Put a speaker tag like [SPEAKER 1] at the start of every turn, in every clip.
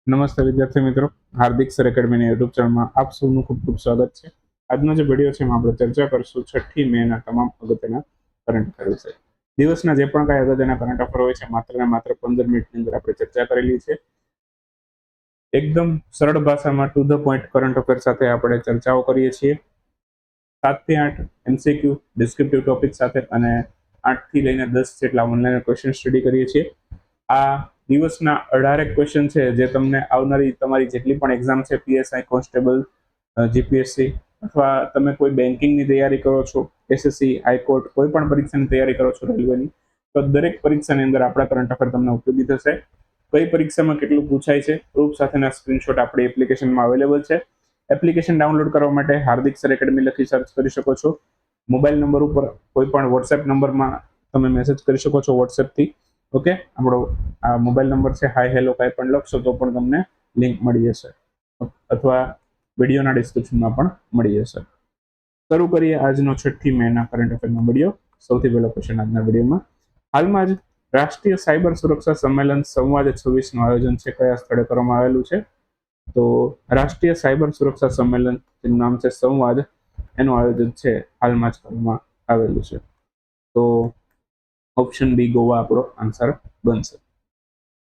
[SPEAKER 1] નમસ્તે વિદ્યાર્થી મિત્રો, હાર્દિક સર એકેડમીની યુટ્યુબ ચેનલમાં આપ સૌનું ખૂબ ખૂબ સ્વાગત છે. આજનો જે વિડીયો છે એમાં આપણે ચર્ચા કરીશું 6ઠ્ઠી મેના તમામ અગત્યના કરંટ અફેર વિશે. દિવસના જે પણ કાંઈ અગત્યના કરંટ અફેર હોય છે માત્ર ને માત્ર 15 મિનિટની અંદર આપણે ચર્ચા કરેલી છે. એકદમ સરળ ભાષામાં to the point current affair સાથે આપણે ચર્ચાઓ કરીએ છીએ. 7 થી 8 MCQ ડિસ્ક્રિપ્ટિવ ટોપિક સાથે અને 8 થી લઈને 10 જેટલા ઓનલાઈન ક્વેશ્ચન સ્ટડી કરીએ છીએ. આ દિવસના 18 ક્વેશ્ચન છે જે તમને આવનારી તમારી જેટલી પણ એક્ઝામ છે, PSI કોન્સ્ટેબલ, GPSC અથવા તમે કોઈ બેન્કિંગની તૈયારી કરો છો, SSC, હાઈકોર્ટ, કોઈ પણ પરીક્ષાની તૈયારી કરો છો રેલવેની, તો દરેક પરીક્ષાની અંદર આપણા કરંટ અફેર તમને ઉપયોગી થશે. કઈ પરીક્ષામાં કેટલું પૂછાય છે, પ્રૂફ સાથેના સ્ક્રીનશોટ આપણી એપ્લિકેશનમાં અવેલેબલ છે. એપ્લિકેશન ડાઉનલોડ કરવા માટે હાર્દિક સર એકેડમી લખી સર્ચ કરી શકો છો. મોબાઈલ નંબર ઉપર કોઈ પણ વોટ્સએપ નંબરમાં તમે મેસેજ કરી શકો છો વોટ્સએપથી. ઓકે, આપણો આ મોબાઈલ નંબર છે. હાય હેલો કાંઈ પણ લખશો તો પણ તમને લિંક મળી જશે અથવા વિડીયોના ડિસ્ક્રિપ્શનમાં પણ મળી જશે. શરૂ કરીએ આજનો 6ઠ્ઠી મેના કરંટ અફેરનો વિડીયો. સૌથી પહેલો ક્વેશ્ચન આજના વિડીયોમાં, હાલમાં જ રાષ્ટ્રીય સાયબર સુરક્ષા સંમેલન સંવાદ 26 નું આયોજન છે કયા સ્થળે કરવામાં આવેલું છે? તો રાષ્ટ્રીય સાયબર સુરક્ષા સંમેલન, જેનું નામ છે સંવાદ, એનું આયોજન છે હાલમાં જ કરવામાં આવેલું છે. તો ઓપ્શન બી ગોવા આપણો આન્સર બનશે.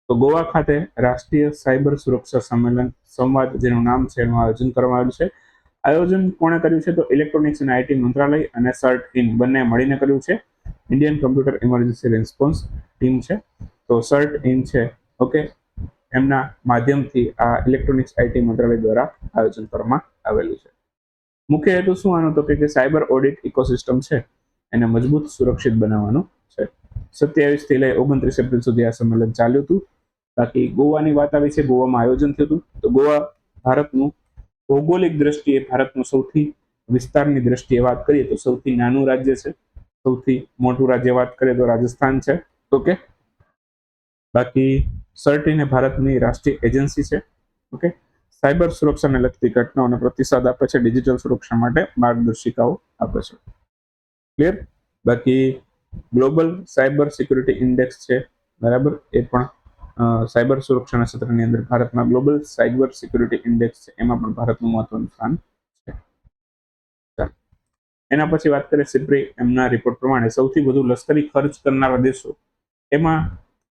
[SPEAKER 1] તો ગોવા ખાતે રાષ્ટ્રીય સાયબર સુરક્ષા સંમેલન સંવાદ, જેનું નામ છે, એનું આયોજન કરવામાં આવ્યું છે. આયોજન કોણે કર્યું છે? તો ઇલેક્ટ્રોનિક્સ અને આઈટી મંત્રાલય અને સર્ટ ઇન બંને મળીને કર્યું છે. Indian computer emergency response team છે. તો સર્ટ ઇન છે, ઓકે, એમના માધ્યમથી આ ઇલેક્ટ્રોનિક્સ આઈટી મંત્રાલય દ્વારા આયોજન કરવામાં આવેલું છે. મુખ્ય હેતુ શું આનો? તો કે સાયબર ઓડિટ ઇકોસિસ્ટમ છે એને મજબૂત સુરક્ષિત બનાવવાનું છે. 27 થી લઈ 29 એપ્રિલ સુધી આ સંમેલન ચાલ્યું હતું. બાકી ગોવાની વાત આવી છે, ગોવામાં આયોજન થયું હતું. તો ગોવા ભારતનું ભૌગોલિક દ્રષ્ટિએ ભારતનું સૌથી વિસ્તારની દ્રષ્ટિએ વાત કરીએ તો સૌથી નાનું રાજ્ય છે. સૌથી મોટું રાજ્ય વાત કરીએ તો રાજસ્થાન છે. ઓકે, બાકી સર્ટ એ ભારતની રાષ્ટ્રીય એજન્સી છે. ઓકે, સાયબર સુરક્ષાને લગતી ઘટનાઓને પ્રતિસાદ આપે છે, ડિજિટલ સુરક્ષા માટે માર્ગદર્શિકાઓ આપે છે. ક્લિયર? બાકી ગ્લોબલ સાયબર સિક્યુરિટી ઇન્ડેક્સ છે, બરાબર, એ પણ સાયબર સુરક્ષાના ક્ષેત્રની અંદર ભારતના ગ્લોબલ સાયબર સિક્યુરિટી ઇન્ડેક્સ છે, એમાં પણ ભારતનું મહત્વનું સ્થાન છે. એના પછી વાત કરીએ સિપ્રી, એમના રિપોર્ટ પ્રમાણે સૌથી વધુ લશ્કરી ખર્ચ કરનારા દેશો, એમાં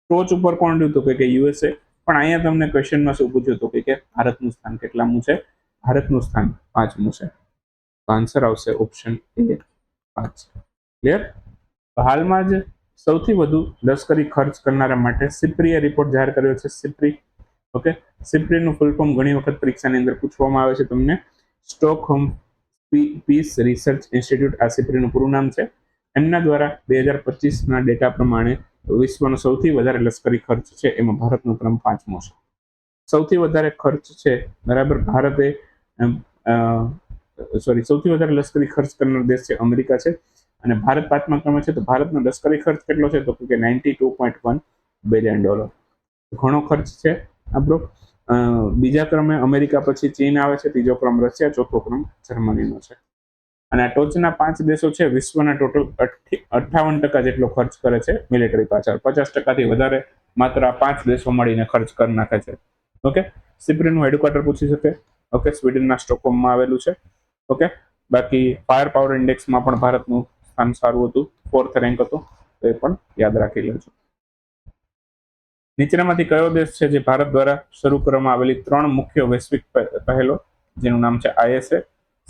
[SPEAKER 1] ટોચ ઉપર કોણ રહ્યું? તો કે USA. પણ અહીંયા તમને ક્વેશ્ચનમાં શું પૂછ્યું હતું કે ભારતનું સ્થાન કેટલામું છે? ભારતનું સ્થાન 5મું છે. આન્સર આવશે ઓપ્શન એ, 5. ક્લિયર? હાલમાં જ સૌથી વધુ લશ્કરી ખર્ચ કરનારા માટે સિપ્રીએ રિપોર્ટ જાહેર કર્યો છે. સિપ્રી, ઓકે, સિપ્રીનું ફૂલ ફોર્મ ઘણી વખત પરીક્ષાની અંદર પૂછવામાં આવે છે તમને. સ્ટોકહોમ પીસ રિસર્ચ ઇન્સ્ટિટ્યૂટ આ સિપ્રીનું પૂરું નામ છે. એમના દ્વારા 2025ના ડેટા પ્રમાણે વિશ્વનો સૌથી વધારે લશ્કરી ખર્ચ છે એમાં ભારતનો ક્રમ 5મો છે. સૌથી વધારે ખર્ચ છે, બરાબર, ભારતે સૌથી વધારે લશ્કરી ખર્ચ કરનાર દેશ છે અમેરિકા છે અને ભારત 5મા ક્રમે છે. તો ભારતનો લશ્કરી ખર્ચ કેટલો છે? તો કે $92.1 બિલિયન. ઘણો ખર્ચ છે આપણો. બીજા ક્રમે અમેરિકા પછી ચીન આવે છે, ત્રીજો ક્રમ રશિયા, ચોથો ક્રમ જર્મનીનો છે. અને આ ટોચના 5 દેશો છે વિશ્વના ટોટલ 58% જેટલો ખર્ચ કરે છે મિલિટરી પાછળ. 50%થી વધારે માત્ર આ 5 દેશો મળીને ખર્ચ કરી નાખે છે. ઓકે, સિપ્રીનું હેડક્વાર્ટર પૂછી શકે. ઓકે, સ્વીડનના સ્ટોકહોમમાં આવેલું છે. ઓકે, બાકી ફાયર પાવર ઇન્ડેક્સમાં પણ ભારતનું સ્થાન સારું હતું, 4th રેન્ક હતો, તો એ પણ યાદ રાખી લેજો. નીચેનામાંથી કયો દેશ છે જે ભારત દ્વારા શરૂ કરવામાં આવેલી 3 મુખ્ય વૈશ્વિક પહેલો, જેનું નામ છે ISA,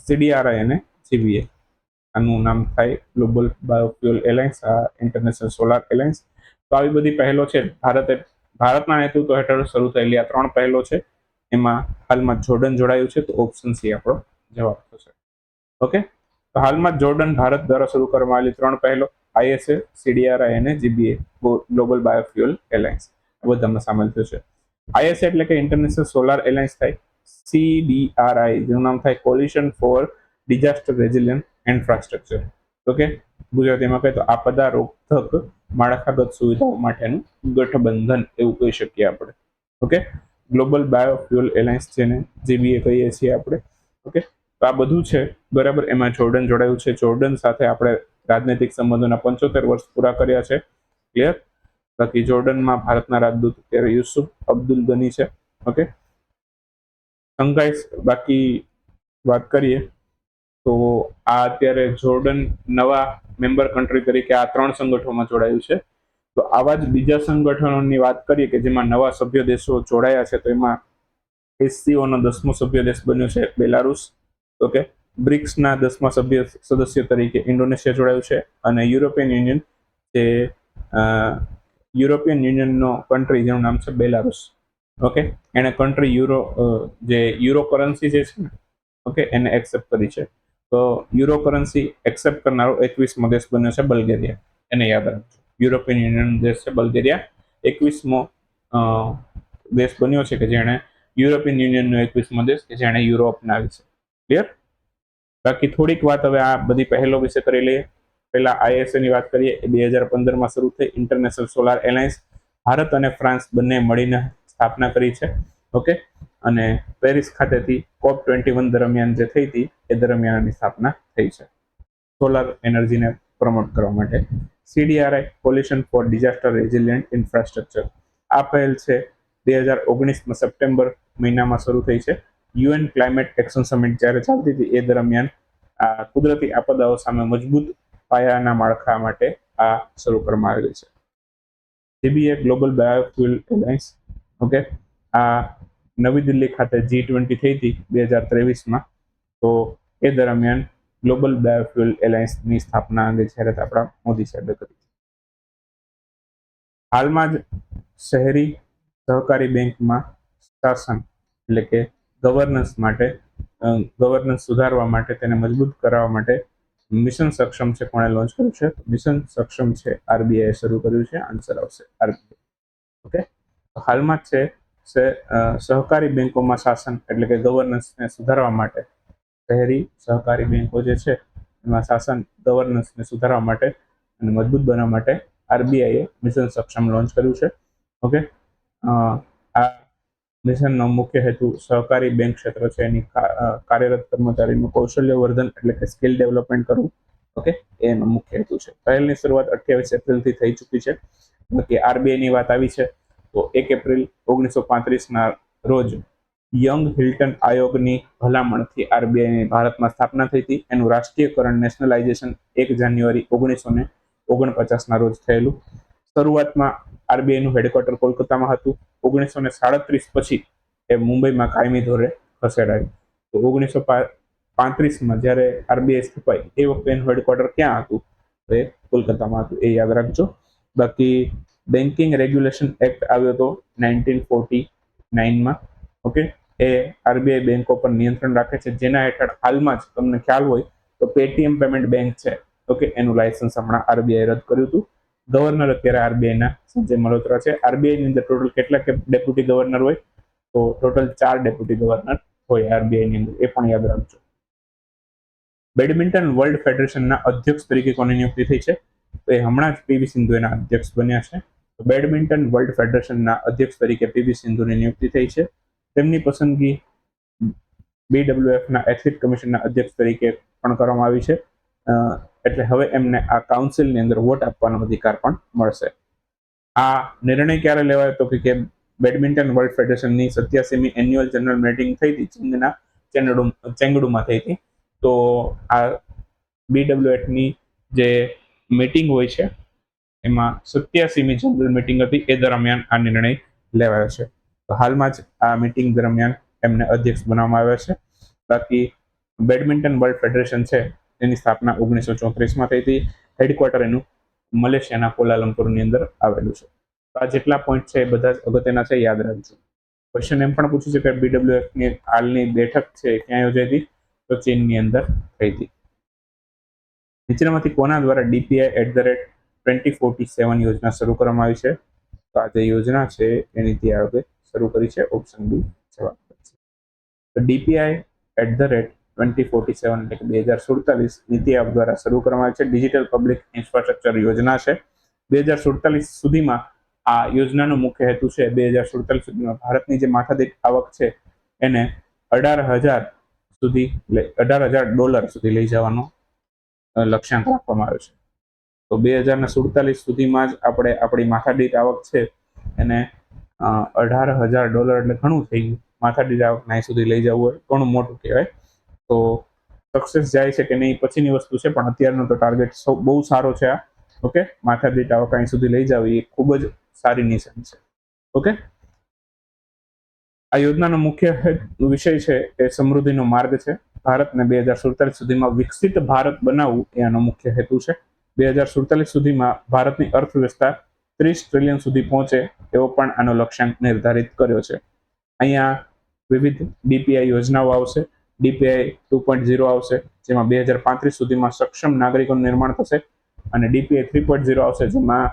[SPEAKER 1] CDRI અને GBA? આનું નામ થાય global biofuel alliance, international solar alliance. તો આવી બધી પહેલો છે ભારતના નેતૃત્વ હેઠળ શરૂ થયેલી આ 3 પહેલો છે. એમાં હાલમાં જોર્ડન જોડાયું છે, તો ઓપ્શન સી આપણો જવાબ થશે. ઓકે, તો હાલમાં જોર્ડન ભારત દ્વારા શરૂ કરવામાં આવેલી 3 પહેલો, ISA, CDRI અને GBA, ગ્લોબલ બાયોફ્યુઅલ એલાયન્સ, બધામાં સામેલ થશે. ISA એટલે કે ઇન્ટરનેશનલ સોલાર એલાયન્સ થાય. CDRI જેનું નામ થાય coalition for disaster resilient infrastructure. Okay, ગુજરાતીમાં કહે તો આપદા રોકથક માળખાગત સુવિધાઓ માટેનું ગઠબંધન એવું કહી શકીએ આપણે. ઓકે, ગ્લોબલ બાયોફ્યુઅલ એલાયન્સ જેને GBA કહીએ છીએ આપણે. ઓકે, તો આ બધું છે, બરાબર. એમાં જોર્ડન જોડાયું છે. જોર્ડન સાથે આપણે રાજનૈતિક સંબંધોના 75 વર્ષ પૂરા કર્યા છે. ક્લિયર? બાકી જોર્ડનમાં ભારતના રાજદૂત અત્યારે યુસુફ અબ્દુલ ગની છે. ઓકે, શંઘાઈ બાકી વાત કરીએ તો આ અત્યારે જોર્ડન નવા મેમ્બર કન્ટ્રી તરીકે આ 3 સંગઠનોમાં જોડાયું છે. તો આવા જ બીજા સંગઠનોની વાત કરીએ કે જેમાં નવા સભ્ય દેશો જોડાયા છે, તો એમાં એસસીઓ નો 10મો સભ્ય દેશ બન્યો છે બેલારુસ. ઓકે, બ્રિક્સના 10મા સદસ્ય તરીકે ઇન્ડોનેશિયા જોડાયું છે, અને યુરોપિયન યુનિયન જે યુરોપિયન યુનિયનનો કન્ટ્રી જેનું નામ છે બેલારુસ. ઓકે, એને કન્ટ્રી જે યુરો કરન્સી જે છે ને, ઓકે, એને એક્સેપ્ટ કરી છે. તો યુરો કરન્સી એક્સેપ્ટ કરનારો 21મો દેશ બન્યો છે બલ્ગેરિયા. એને યાદ રાખજો, યુરોપિયન યુનિયન દેશ છે બલ્ગેરિયા, 21મો દેશ બન્યો છે કે જેણે યુરોપિયન યુનિયનનો 21મો દેશ કે જેણે યુરો અપનાવી છે. ક્લિયર? બાકી થોડીક વાત હવે આ બધી પહેલો વિશે કરી લઈએ. પહેલા આઈએસએ ની વાત કરીએ. એ 2015માં શરૂ થઈ, ઇન્ટરનેશનલ સોલાર એલાયન્સ. ભારત અને ફ્રાન્સ બંને મળીને સ્થાપના કરી છે. ઓકે, અને પેરિસ ખાતેથી COP21 દરમિયાન જે થઈ હતી એ દરમિયાન આની સ્થાપના થઈ છે સોલાર એનર્જીને પ્રમોટ કરવા માટે. CDRI, coalition for disaster resilient infrastructure, આ પહેલ છે 2019માં સપ્ટેમ્બર મહિનામાં શરૂ થઈ છે. UN ક્લાઇમેટ એક્શન સમિટ જ્યારે ચાલતી હતી એ દરમિયાન આ કુદરતી આપદાઓ સામે મજબૂત પાયાના માળખા માટે આ શરૂ કરવામાં આવેલી છે. GBA global biofuel alliance. Okay, આ નવી દિલ્હી ખાતે G20 થઈ હતી 2023માં. તો એ દરમિયાન ગ્લોબલ બાયોફ્યુઅલ એલાયન્સની સ્થાપના અંગે જાહેરાત આપણા મોદી સાહેબે કરી. હાલમાં જ શહેરી સહકારી બેંકમાં શાસન એટલે કે ગવર્નન્સ સુધારવા માટે, તેને મજબૂત કરાવવા માટે મિશન સક્ષમ છે કોણે લોન્ચ કર્યું છે? મિશન સક્ષમ છે RBI શરૂ કર્યું છે. આન્સર આવશે RBI. ઓકે, હાલમાં જ છે સહકારી બેંકોમાં શાસન એટલે કે ગવર્નન્સને સુધારવા માટે, શહેરી સહકારી બેંકો જે છે એમાં શાસન ગવર્નન્સને સુધારવા માટે અને મજબૂત બનાવવા માટે RBI એ મિશન સક્ષમ લોન્ચ કર્યું છે. ઓકે, આ મિશનનો મુખ્ય હેતુ સહકારી બેંક ક્ષેત્ર છે એની કાર્યરત કર્મચારીનું કૌશલ્યવર્ધન એટલે કે સ્કિલ ડેવલપમેન્ટ કરવું. ઓકે, એનો મુખ્ય હેતુ છે. પહેલની શરૂઆત 28 એપ્રિલથી થઈ ચૂકી છે. બાકી RBI ની વાત આવી છે તો 1 એપ્રિલ 1935ના રોજ યંગ હિલ્ટન આયોગની ભલામણથી RBI ની ભારતમાં સ્થાપના થઈ હતી. એનું રાષ્ટ્રીયકરણ, નેશનલાઇઝેશન 1 જાન્યુઆરી 1949ના રોજ થયેલું. શરૂઆતમાં RBI નું હેડક્વાર્ટર કોલકાતામાં હતું. 1937 પછી એ મુંબઈમાં કાયમી ધોરણે ખસેડાયું. તો 1935માં જ્યારે RBI સ્થપાઈ એ વખતે એનું હેડક્વાર્ટર ક્યાં હતું? તો એ કોલકાતામાં હતું. એ યાદ રાખજો. બાકી બેન્કિંગ રેગ્યુલેશન એક્ટ આવ્યો હતો 1949માં. ઓકે, એ RBI બેંકો પર નિયંત્રણ રાખે છે, જેના હેઠળ હાલમાં જ તમને ખ્યાલ હોય તો પેટીએમ પેમેન્ટ બેંક છે, ઓકે, એનું લાયસન્સ હમણાં RBI રદ કર્યું હતું. ગવર્નર અત્યારે RBI ના સંજય મલ્હોત્રા છે. RBI ની અંદર ટોટલ કેટલા ડેપ્યુટી ગવર્નર હોય? તો ટોટલ 4 ડેપ્યુટી ગવર્નર હોય RBI ની અંદર, એ પણ યાદ રાખજો. બેડમિન્ટન વર્લ્ડ ફેડરેશનના અધ્યક્ષ તરીકે કોની નિયુક્તિ થઈ છે? તો એ હમણાં જ PV સિંધુ એના અધ્યક્ષ બન્યા છે. તો બેડમિન્ટન વર્લ્ડ ફેડરેશનના અધ્યક્ષ તરીકે PV સિંધુની નિયુક્તિ થઈ છે. તેમની પસંદગી BWF ના એથ્લેટિક કમિશનના અધ્યક્ષ તરીકે પણ કરવામાં આવી છે. એટલે હવે એમને આ કાઉન્સિલની અંદર વોટ આપવાનો અધિકાર પણ મળશે. આ નિર્ણય ક્યારે લેવાયો તો કે બેડમિન્ટન વર્લ્ડ ફેડરેશનની 87મી એન્યુઅલ જનરલ મીટિંગ થઈ હતી ચીનના ચેંગડુમાં થઈ હતી. તો આ BWF ની જે મીટિંગ હોય છે એમાં 87મી જનરલ મીટિંગ હતી, એ દરમિયાન આ નિર્ણય લેવાયો છે. તો હાલમાં જ આ મીટિંગ દરમિયાન એમને અધ્યક્ષ બનાવવામાં આવ્યા છે. બાકી બેડમિન્ટન વર્લ્ડ ફેડરેશન છે એની સ્થાપના 1934માં થઈ હતી. હેડક્વાર્ટર એનું મલેશિયાના કોલાલંપુરની અંદર આવેલું છે. આ જેટલા પોઈન્ટ છે એ બધા જ અગત્યના છે, યાદ રાખજો. ક્વેશ્ચન એમ પણ પૂછ્યું છે કે BWF ની હાલની બેઠક છે ક્યાં યોજાઈ હતી? તો ચીનની અંદર થઈ હતી. નીચેનામાંથી કોના દ્વારા DPI@2047 યોજના શરૂ કરવામાં આવી છે? તો આ જે યોજના છે એ નીતિ આયોગે શરૂ કરી છે. ઓપ્શન બી જવાબ છે. તો DPI@2047 એટલે કે 2047 નીતિ આયોગ દ્વારા શરૂ કરવામાં આવી છે. ડિજિટલ પબ્લિક ઇન્ફ્રાસ્ટ્રક્ચર યોજના છે. 2047 સુધીમાં આ યોજનાનો મુખ્ય હેતુ છે 2047 સુધીમાં ભારતની જે માથાદીઠ આવક છે એને $18,000 સુધી લઈ જવાનો લક્ષ્યાંક રાખવામાં આવ્યો છે. તો 2047 સુધીમાં જ આપણે આપણી માથાદીઠ આવક છે એને $18,000 એટલે ઘણું થઈ ગયું. માથાદીઠ આવક અહીં સુધી લઈ જવું હોય ઘણું મોટું કહેવાય. તો સક્સેસ જાય છે કે નહીં પછીની વસ્તુ છે, પણ અત્યારનો તો ટાર્ગેટ બહુ સારો છે આ. ઓકે, માથાદીઠ આવક અહીં સુધી લઈ જવી એ ખૂબ જ સારી નિશાની છે. ઓકે, આ યોજનાનો મુખ્ય વિષય છે એ સમૃદ્ધિનો માર્ગ છે. ભારતને 2047 સુધીમાં વિકસિત ભારત બનાવવું એ આનો મુખ્ય હેતુ છે. 2047 સુધીમાં ભારતની અર્થવ્યવસ્થા 30 ટ્રિલિયન સુધી પહોંચે એવો પણ આનો લક્ષ્યાંક નિર્ધારિત કર્યો છે. અહીંયા વિવિધ ડીપીઆઈ યોજનાઓ આવશે. ડીપીઆઈ 2.0 આવશે, જેમાં 2035 સુધીમાં સક્ષમ નાગરિકોનું નિર્માણ થશે, અને ડીપીઆઈ 3.0 આવશે, જેમાં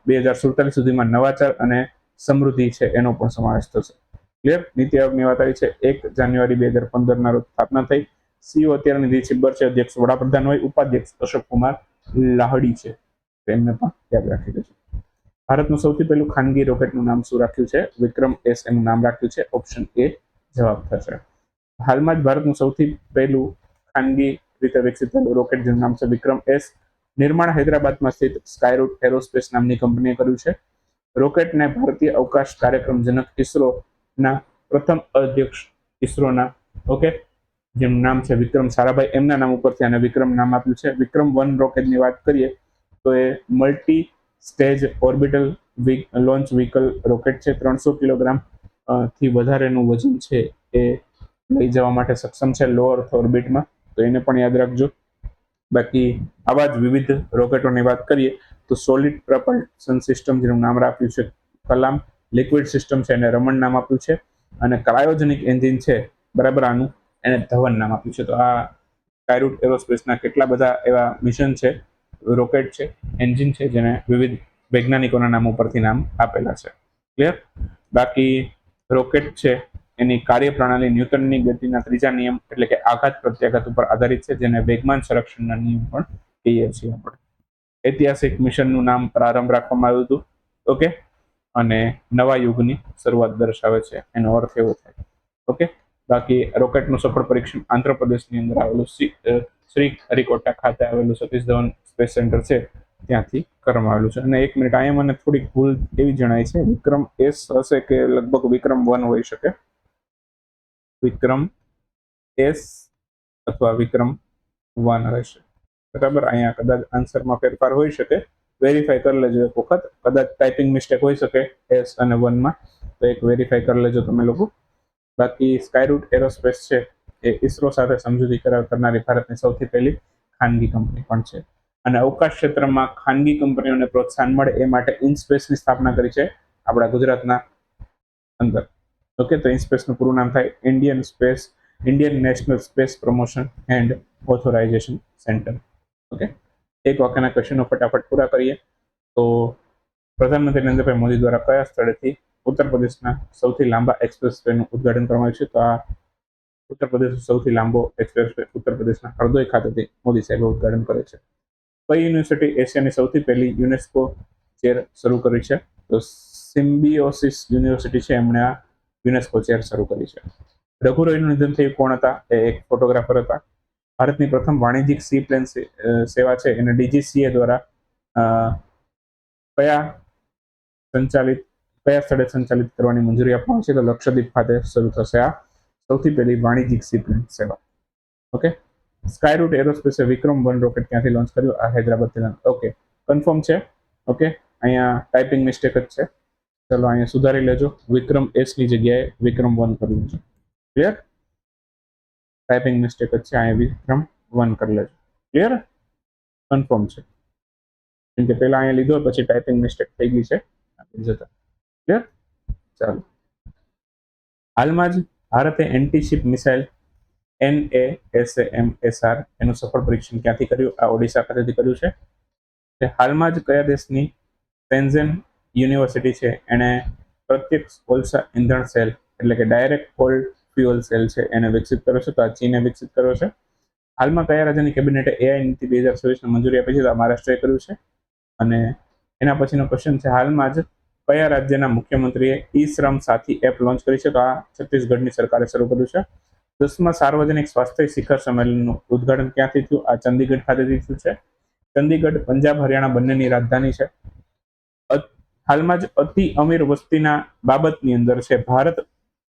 [SPEAKER 1] 2047 સુધીમાં નવાચાર અને સમૃદ્ધિ છે એનો પણ સમાવેશ થશે. ક્લિયર? નીતિ આયોગની વાત આવી છે. 1 જાન્યુઆરી 2015 ના રોજ સ્થાપના થઈ. સીઓ અત્યારની જે છિબ્બર છે, અધ્યક્ષ વડાપ્રધાન હોય, ઉપાધ્યક્ષ અશોક કુમાર લાહડી છે, તેમને પણ યાદ રાખી દેજો. ભારતનું સૌથી પહેલું ખાનગી રોકેટનું નામ શું રાખ્યું છે? વિક્રમ એસ એનું નામ રાખ્યું છે. ઓપ્શન એ જવાબ થશે. હાલમાં જ ભારતનું સૌથી પહેલું ખાનગી રીતે વિકસિત થયેલું રોકેટ જેનું નામ છે વિક્રમ એસ. નિર્માણ હૈદરાબાદમાં સ્થિત સ્કાયરૂટ એરોસ્પેસ નામની કંપનીએ કર્યું છે. રોકેટને ભારતીય અવકાશ કાર્યક્રમ જનક ઇસરોના પ્રથમ અધ્યક્ષ ઇસરોના જેમનું નામ છે વિક્રમ સારાભાઈ, એમના નામ ઉપરથી આને વિક્રમ નામ આપ્યું છે. વિક્રમ 1 રોકેટની વાત કરીએ તો એ multi stage orbital launch vehicle rocket છે. 300 કિલોગ્રામ થી વધારેનું વજન છે એ લઈ જવા માટે સક્ષમ છે લો અર્થ ઓર્બિટમાં, તો એને પણ યાદ રાખજો. બાકી આવા જ વિવિધ રોકેટોની વાત કરીએ તો સોલિડ પ્રપલ્શન સિસ્ટમ જેનું નામ રાખ્યું છે કલામ, લિક્વિડ સિસ્ટમ છે એને રમણ નામ આપ્યું છે, અને ક્રાયોજેનિક એન્જિન છે બરાબર આનું એને ધવન નામ આપ્યું છે. તો આ સ્કાયરૂટ એરોસ્પેસના કેટલા બધા એવા મિશન છે, રોકેટ છે, એન્જિન છે, જેને વિવિધ વૈજ્ઞાનિકોના નામ ઉપરથી નામ આપેલા છે. ક્લિયર? બાકી રોકેટ છે એની કાર્યપ્રણાલી ન્યૂટનની ગતિના ત્રીજા નિયમ એટલે કે આઘાત પ્રત્યાઘાત ઉપર આધારિત છે, જેને વેગમાન સંરક્ષણના નિયમ પણ કહીએ છીએ આપણે. ઐતિહાસિક મિશનનું નામ પ્રારંભ રાખવામાં આવ્યું હતું. ઓકે, અને નવા યુગની શરૂઆત દર્શાવે છે, એનો અર્થ એવો થાય. ઓકે, બાકી રોકેટનું સફળ પરીક્ષણ આંધ્રપ્રદેશની અંદર આવેલું શ્રી હરિકોટા ખાતે આવેલું સતીશ ધવન સ્પેસ સેન્ટર છે ત્યાંથી કરવામાં આવેલું છે. અને 1 મિનિટ, અહીંયા મને થોડીક ભૂલ એવી જણાય છે, વિક્રમ એસ હશે કે લગભગ વિક્રમ 1 હોઈ શકે. વિક્રમ એસ અથવા વિક્રમ 1 રહેશે બરાબર. અહીંયા કદાચ આન્સરમાં ફેરફાર હોઈ શકે, વેરીફાઈ કરી લેજો એક વખત. કદાચ ટાઈપિંગ મિસ્ટેક હોઈ શકે એસ અને 1માં, તો એક વેરીફાઈ કરી લેજો તમે લોકો. બાકી સ્કાયરૂટ એરોસ્પેસ છે એ ઇસરો સાથે સમજૂતી કરાર કરનારી ભારતની સૌથી પહેલી ખાનગી કંપની પણ છે. અને અવકાશ ક્ષેત્રમાં ખાનગી કંપનીઓને પ્રોત્સાહન મળે એ માટે ઇનસ્પેસની સ્થાપના કરી છે આપણા ગુજરાતના અંદર. ઓકે, તો ઇનસ્પેસનું પૂરું નામ થાય Indian national space promotion and authorisation centre. Okay, એક વાક્યના ક્વેશ્ચનો ફટાફટ પૂરા કરીએ. તો પ્રધાનમંત્રી નરેન્દ્રભાઈ મોદી દ્વારા કયા સ્થળેથી ઉત્તર પ્રદેશના સૌથી લાંબા એક્સપ્રેસ વેનું ઉદ્ઘાટન કરવામાં આવ્યું છે? તો આ ઉત્તર પ્રદેશનો સૌથી લાંબો એક્સપ્રેસ વે ઉત્તર પ્રદેશના હરદોઈ ખાતેથી મોદી સાહેબ ઉદ્ઘાટન કરે છે. કઈ યુનિવર્સિટી એશિયાની સૌથી પહેલી યુનેસ્કો ચેર શરૂ કરી છે? તો સિમ્બિયોસિસ યુનિવર્સિટી છે, એમણે આ યુનેસ્કો ચેર શરૂ કરી છે. રઘુ રોયનું નિધન થયું, કોણ હતા? એ એક ફોટોગ્રાફર હતા. ભારતની પ્રથમ વાણિજ્યિક સી પ્લેન સેવા છે એને ડીજીસીએ દ્વારા કયા સ્થળે સંચાલિત કરવાની મંજૂરી આપવામાં છે? તો લક્ષદ્વીપ ખાતે શરૂ થશે આ સૌથી પહેલી વાણિજ્યિક સી પ્લેન સેવા. ઓકે, સ્કાયરૂટ એરોસ્પેસે વિક્રમ 1 રોકેટ ક્યાંથી લોન્ચ કર્યું? આ હૈદરાબાદથી. ઓકે, કન્ફર્મ છે. ઓકે, અહીંયા ટાઈપિંગ મિસ્ટેક જ છે, ચલો અહીંયા સુધારી લેજો. વિક્રમ એસ ની જગ્યાએ વિક્રમ 1 કર્યું છે. ક્લિયર? ટાઈપિંગ મિસ્ટેક જ છે, અહીંયા વિક્રમ 1 કરી લેજો. ક્લિયર? કન્ફર્મ છે, કેમ કે પહેલા અહીંયા લીધો પછી ટાઈપિંગ મિસ્ટેક થઈ ગઈ છે જતા. ક્લિયર? ચાલો, હાલમાં જ ભારતે એન્ટીશિપ મિસાઇલ NASAMSR એનું સફળ પરીક્ષણ ક્યાંથી કર્યું? આ ઓડિશા ખાતેથી કર્યું છે. હાલમાં જ કયા દેશની શેન્ઝેન યુનિવર્સિટી છે એણે પ્રત્યક્ષ કોલસા ઇંધણ સેલ એટલે કે ડાયરેક્ટ કોલ્ડ ફ્યુઅલ સેલ છે એને વિકસિત કર્યો છે? તો આ ચીને વિકસિત કર્યો છે. હાલમાં કયા રાજ્યની કેબિનેટે AI નીતિ 2024 મંજૂરી આપી છે? તો મહારાષ્ટ્રએ કર્યું છે. અને એના પછીનો ક્વેશ્ચન છે, હાલમાં જ કયા રાજ્યના મુખ્યમંત્રીએ ઈ-શ્રમ સાથી એપ લોન્ચ કરી છે? તો આ છત્તીસગઢની સરકારે શરૂ કર્યું છે. 10મા સાર્વજનિક સ્વાસ્થ્ય શિખર સંમેલનનું ઉદ્ઘાટન ક્યાંથી થયું? આ ચંદીગઢ ખાતેથી થયું છે. ચંદીગઢ પંજાબ હરિયાણા બંનેની રાજધાની છે. હાલમાં જ અતિ અમીર વસ્તીના બાબતની અંદર છે ભારત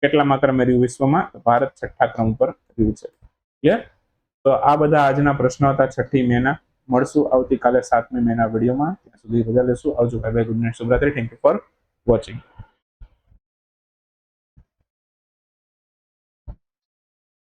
[SPEAKER 1] કેટલામા ક્રમે રહ્યું વિશ્વમાં? તો ભારત 6ઠ્ઠા ક્રમ પર રહ્યું છે. ક્લિયર? તો આ બધા આજના પ્રશ્નો હતા 6ઠ્ઠી મેના. મળશું આવતીકાલે 7મી મેના વિડીયોમાં. ત્યાં સુધી રજા લેશું. આવજો. Bye bye. Good night. શુભરાત્રી. Thank you for watching.